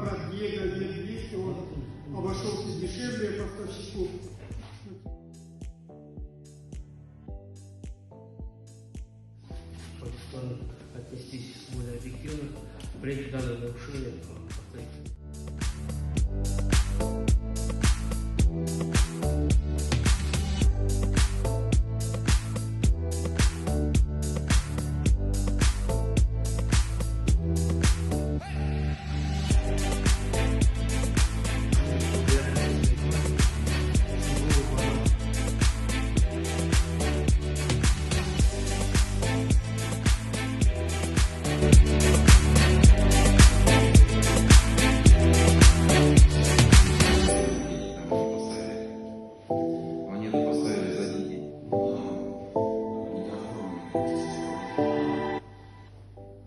брат Диего Е200, он обошелся дешевле поставщику. Отнестись более объективно, принять данное нарушение.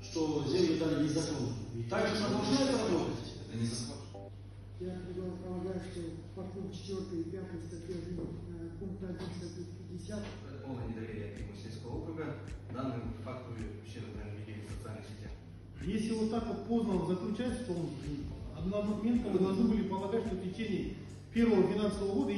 Что землю дали незаконно. И так же продолжает работать. Это не закон. Я предполагаю, что по пункту 4 и 5 статьи 1, пункт 1 статьи 50. Полное недоверие к нему сельского округа данному факту ущербное ведение в социальных сетях. Если вот так вот поздно заключать, то одномоментно вы должны были полагать, что в течение первого финансового года